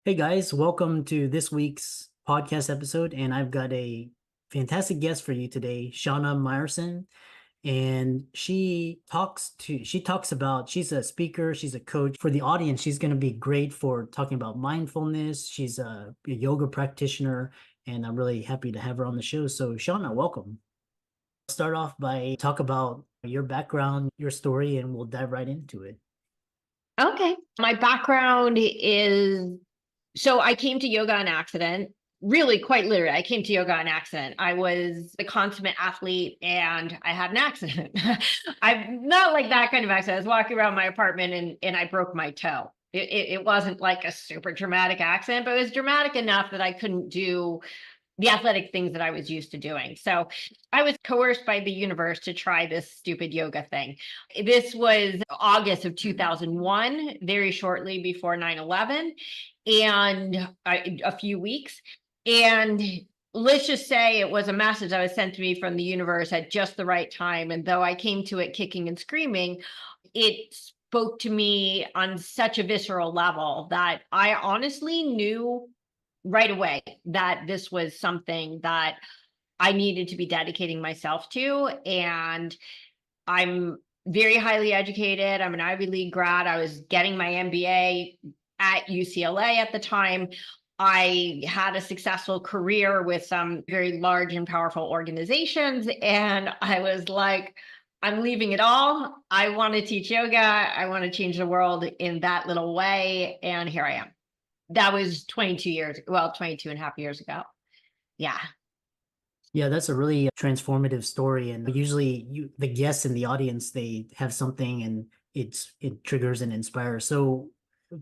Hey guys, welcome to this week's podcast episode. And I've got a fantastic guest for you today, Shana Meyerson. And she talks about, she's a speaker, she's a coach. For the audience, she's going to be great for talking about mindfulness. She's a yoga practitioner, and I'm really happy to have her on the show. So, Shana, welcome. Start off by talk about your background, your story, and we'll dive right into it. Okay. My background is so I came to yoga on accident. Really, quite literally, I came to yoga on accident. I was a consummate athlete and I had an accident. I'm not like that kind of accident. I was walking around my apartment and I broke my toe. It wasn't like a super dramatic accident, but it was dramatic enough that I couldn't do the athletic things that I was used to doing. So I was coerced by the universe to try this stupid yoga thing. This was August of 2001, very shortly before 9/11, and a few weeks. And let's just say it was a message that was sent to me from the universe at just the right time. And though I came to it kicking and screaming, it spoke to me on such a visceral level that I honestly knew right away that this was something that I needed to be dedicating myself to. And I'm very highly educated. I'm an Ivy League grad. I was getting my MBA at UCLA at the time. I had a successful career with some very large and powerful organizations. And I was like, I'm leaving it all. I want to teach yoga. I want to change the world in that little way. And here I am. That was 22 years, well, 22 and a half years ago. Yeah. Yeah, that's a really transformative story. And usually the guests in the audience, they have something and it triggers and inspires. So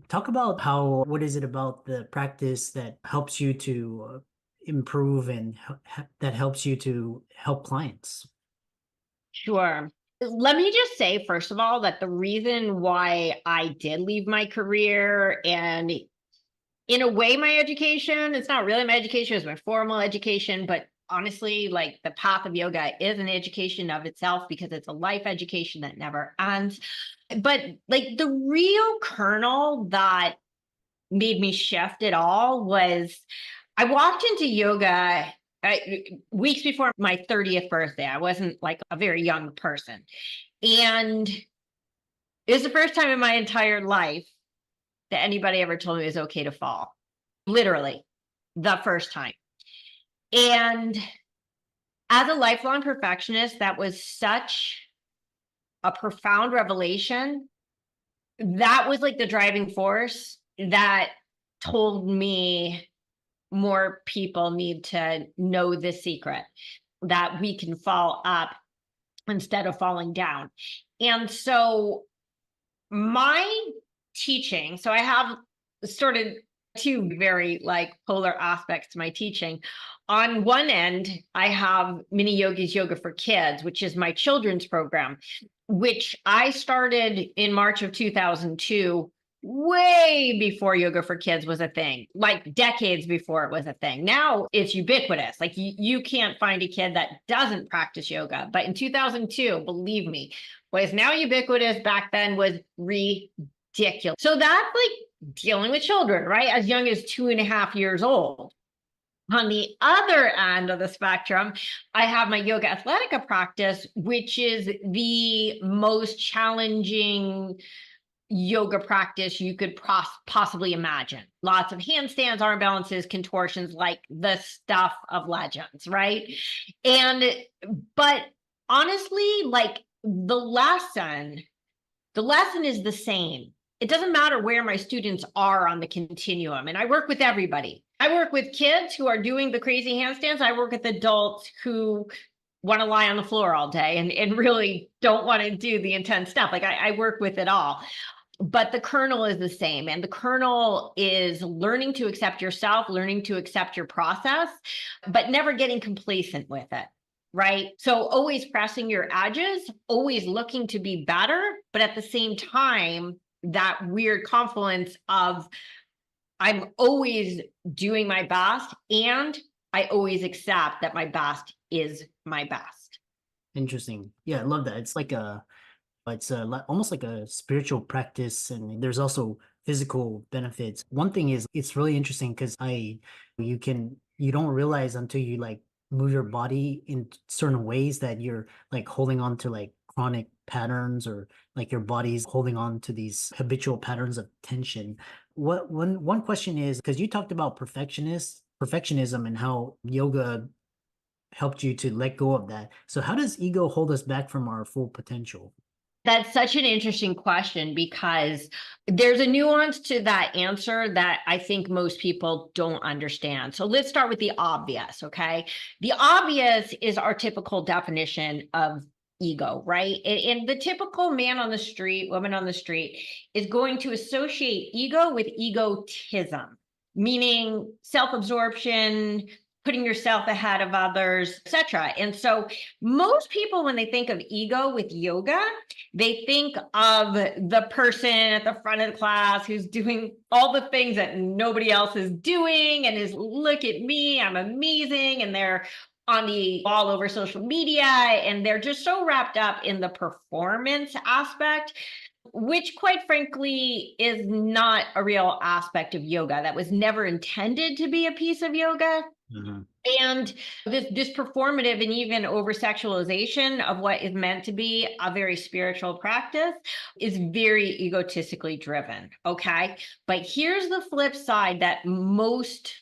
talk about what is it about the practice that helps you to improve and that helps you to help clients? Sure. Let me just say, first of all, that the reason why I did leave my career and in a way, my education, it's not really my education, it's my formal education, but honestly, like the path of yoga is an education of itself because it's a life education that never ends. But like the real kernel that made me shift it all was I walked into yoga weeks before my 30th birthday. I wasn't like a very young person. And it was the first time in my entire life that anybody ever told me it was okay to fall. Literally, the first time. And as a lifelong perfectionist, that was such a profound revelation. That was like the driving force that told me more people need to know the secret that we can fall up instead of falling down. And so my teaching, so I have sort of two very like polar aspects to my teaching. On one end, I have Mini Yogis Yoga for Kids, which is my children's program, which I started in March of 2002, way before yoga for kids was a thing, like decades before it was a thing. Now it's ubiquitous. Like you can't find a kid that doesn't practice yoga. But in 2002, believe me, what is now ubiquitous back then was ridiculous. So that's like dealing with children, right? As young as 2.5 years old. On the other end of the spectrum, I have my yoga athletica practice, which is the most challenging yoga practice you could possibly imagine. Lots of handstands, arm balances, contortions, like the stuff of legends, right? And, but honestly, like the lesson is the same. It doesn't matter where my students are on the continuum. And I work with everybody. I work with kids who are doing the crazy handstands. I work with adults who want to lie on the floor all day and really don't want to do the intense stuff. Like I work with it all. But the kernel is the same. And the kernel is learning to accept yourself, learning to accept your process, but never getting complacent with it. Right. So always pressing your edges, always looking to be better, but at the same time, that weird confluence of I'm always doing my best and I always accept that my best is my best. Interesting. Yeah, I love that. It's almost like a spiritual practice, and there's also physical benefits. One thing is it's really interesting because you don't realize until you like move your body in certain ways that you're like holding on to like chronic patterns, or like your body's holding on to these habitual patterns of tension. One question is, because you talked about perfectionism and how yoga helped you to let go of that. So how does ego hold us back from our full potential? That's such an interesting question because there's a nuance to that answer that I think most people don't understand. So let's start with the obvious, okay? The obvious is our typical definition of ego, right? And the typical man on the street, woman on the street is going to associate ego with egotism, meaning self-absorption, putting yourself ahead of others, etc. And so most people, when they think of ego with yoga, they think of the person at the front of the class who's doing all the things that nobody else is doing and is, look at me, I'm amazing. And they're on the all over social media and they're just so wrapped up in the performance aspect, which quite frankly is not a real aspect of yoga. That was never intended to be a piece of yoga. Mhm. And this performative and even over sexualization of what is meant to be a very spiritual practice is very egotistically driven. Okay. But here's the flip side that most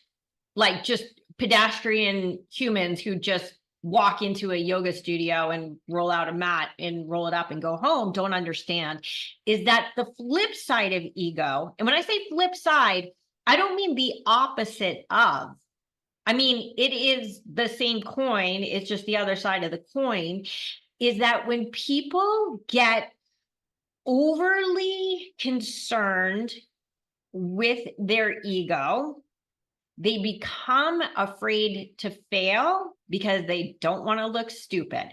like just pedestrian humans who just walk into a yoga studio and roll out a mat and roll it up and go home don't understand is that the flip side of ego, and when I say flip side, I don't mean the opposite of. I mean, it is the same coin, it's just the other side of the coin, is that when people get overly concerned with their ego, they become afraid to fail because they don't want to look stupid.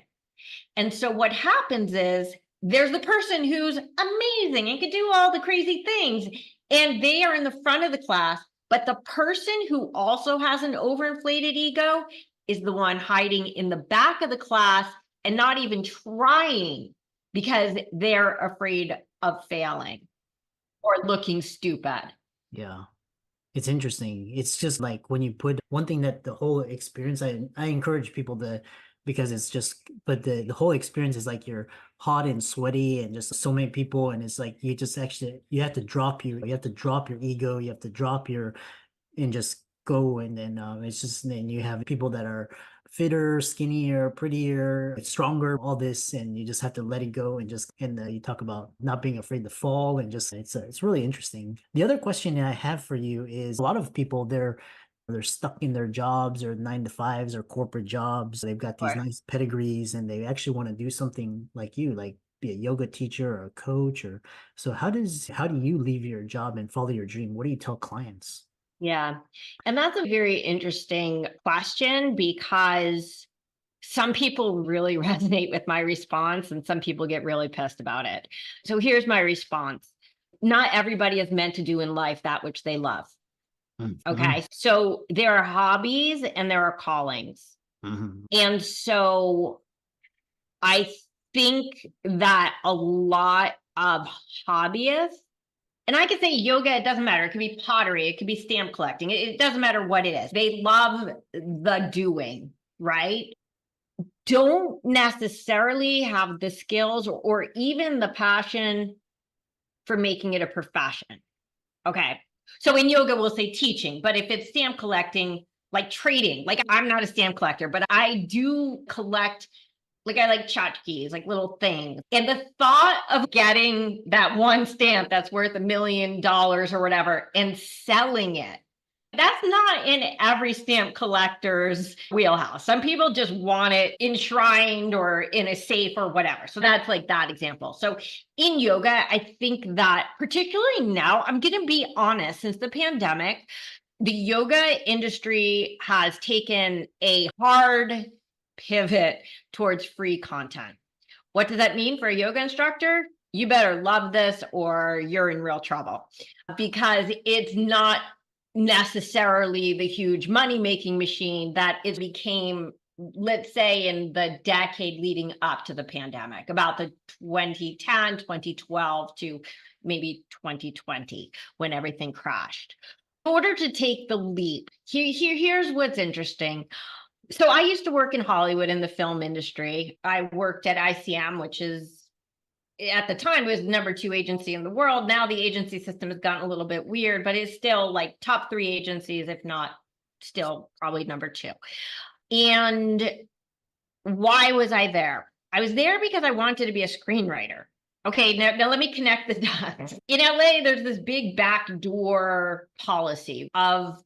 And so what happens is there's the person who's amazing and can do all the crazy things, and they are in the front of the class. But the person who also has an overinflated ego is the one hiding in the back of the class and not even trying because they're afraid of failing or looking stupid. Yeah. It's interesting. It's just like when you put one thing that the whole experience, I encourage people to, because it's just, but the whole experience is like you're hot and sweaty and just so many people. And it's like, you just actually, you have to drop your ego, you have to drop your, and just go. And then it's just, then you have people that are fitter, skinnier, prettier, stronger, all this, and you just have to let it go. And just, and you talk about not being afraid to fall, and just it's really interesting. The other question I have for you is, a lot of people, they're stuck in their jobs, or 9 to 5s, or corporate jobs. They've got these Or nice pedigrees and they actually want to do something like you, like be a yoga teacher or a coach. Or so how do you leave your job and follow your dream? What do you tell clients? yeah. And that's a very interesting question because some people really resonate with my response and some people get really pissed about it. So here's my response. Not everybody is meant to do in life that which they love. Mhm. Okay. So there are hobbies and there are callings. Mhm. And so I think that a lot of hobbyists, and I could say yoga, it doesn't matter. It could be pottery, it could be stamp collecting. It doesn't matter what it is. They love the doing, right? Don't necessarily have the skills or even the passion for making it a profession. Okay. So in yoga, we'll say teaching, but if it's stamp collecting, like trading, like I'm not a stamp collector, but I do collect, like I like tchotchkes, like little things. And the thought of getting that one stamp that's worth $1 million or whatever and selling it, that's not in every stamp collector's wheelhouse. Some people just want it enshrined or in a safe or whatever. So that's like that example. So in yoga, I think that particularly now, I'm going to be honest, since the pandemic, the yoga industry has taken a hard pivot towards free content. What does that mean for a yoga instructor? You better love this or you're in real trouble because it's not necessarily the huge money making machine that it became, let's say, in the decade leading up to the pandemic, about the 2010, 2012 to maybe 2020 when everything crashed. In order to take the leap, here's what's interesting. So I used to work in Hollywood in the film industry. I worked at ICM, which is at the time was the number 2 agency in the world. Now the agency system has gotten a little bit weird, but it's still like top 3 agencies, if not still probably number 2. And why was I there? I was there because I wanted to be a screenwriter. Okay, now let me connect the dots. In LA, there's this big backdoor policy of,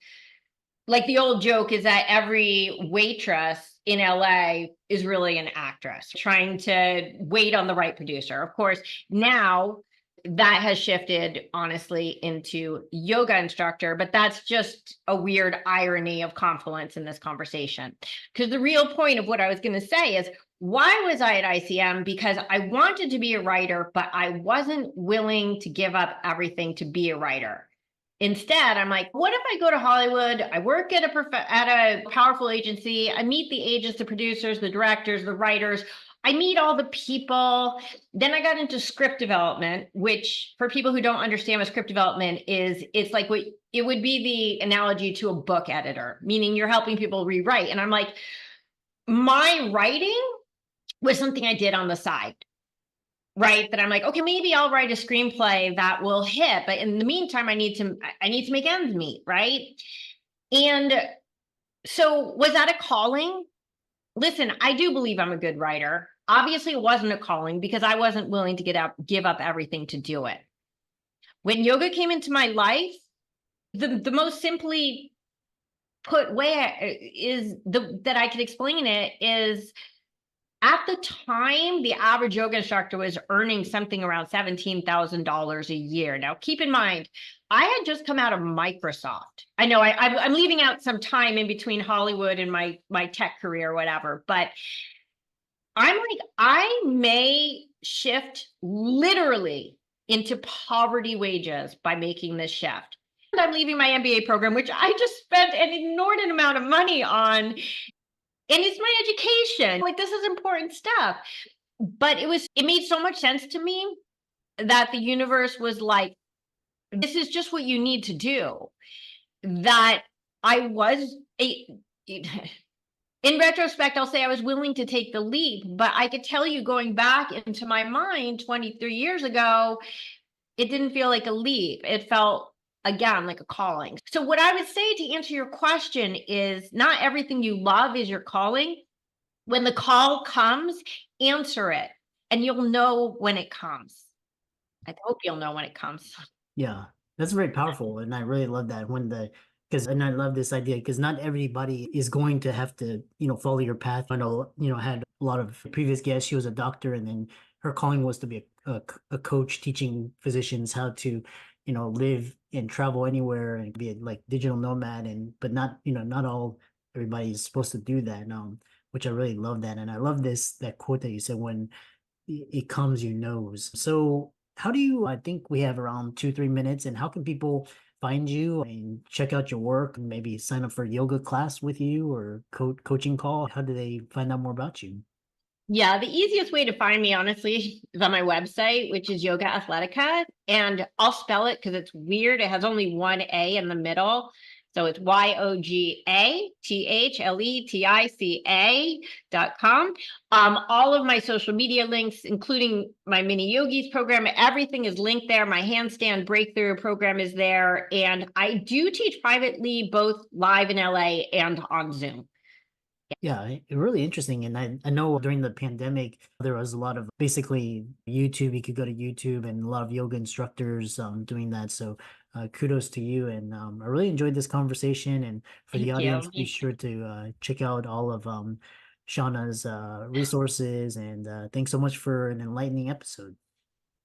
like, the old joke is that every waitress in LA is really an actress trying to wait on the right producer. Of course, now that has shifted, honestly, into yoga instructor, but that's just a weird irony of confluence in this conversation. Because the real point of what I was going to say is, why was I at ICM? Because I wanted to be a writer, but I wasn't willing to give up everything to be a writer. Instead, I'm like, what if I go to Hollywood? I work at a powerful agency. I meet the agents, the producers, the directors, the writers. I meet all the people. Then I got into script development, which, for people who don't understand what script development is, it's like what it would be the analogy to a book editor, meaning you're helping people rewrite. And I'm like, my writing was something I did on the side. Right, that I'm like, okay, maybe I'll write a screenplay that will hit, but in the meantime, I need to make ends meet, right? And so, was that a calling? Listen, I do believe I'm a good writer. Obviously, it wasn't a calling because I wasn't willing to give up everything to do it. When yoga came into my life, the most simply put way is that I could explain it is, at the time, the average yoga instructor was earning something around $17,000 a year. Now, keep in mind, I had just come out of Microsoft. I know I'm leaving out some time in between Hollywood and my tech career or whatever, but I'm like, I may shift literally into poverty wages by making this shift. And I'm leaving my MBA program, which I just spent an inordinate amount of money on, and it's my education. Like, this is important stuff. But it made so much sense to me that the universe was like, this is just what you need to do. That I was in retrospect, I'll say I was willing to take the leap, but I could tell you, going back into my mind 23 years ago, it didn't feel like a leap. It felt, again, like a calling. So what I would say to answer your question is, not everything you love is your calling. When the call comes, answer it, and you'll know when it comes. I hope you'll know when it comes. Yeah, that's very powerful, and I really love that when the because and I love this idea because not everybody is going to have to, follow your path. I know, I had a lot of previous guests. She was a doctor, and then her calling was to be a coach, teaching physicians how to, live and travel anywhere and be a like digital nomad. And but not, not all everybody is supposed to do that. Which I really love that, and I love that quote that you said when it comes, you knows. So how do you, I think we have around 2, 3 minutes, and how can people find you and check out your work and maybe sign up for a yoga class with you or coaching call? How do they find out more about you? Yeah, the easiest way to find me, honestly, is on my website, which is Yoga Athletica. And I'll spell it because it's weird. It has only one A in the middle. So it's YOGATHLETICA.com. All of my social media links, including my mini yogis program, everything is linked there. My handstand breakthrough program is there. And I do teach privately, both live in LA and on Zoom. Yeah, really interesting. And I know during the pandemic, there was a lot of basically YouTube. You could go to YouTube and a lot of yoga instructors doing that. So kudos to you. And I really enjoyed this conversation. And for the Thank you. audience, be sure to check out all of Shauna's resources. And thanks so much for an enlightening episode.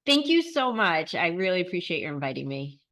Thank you so much. I really appreciate your inviting me.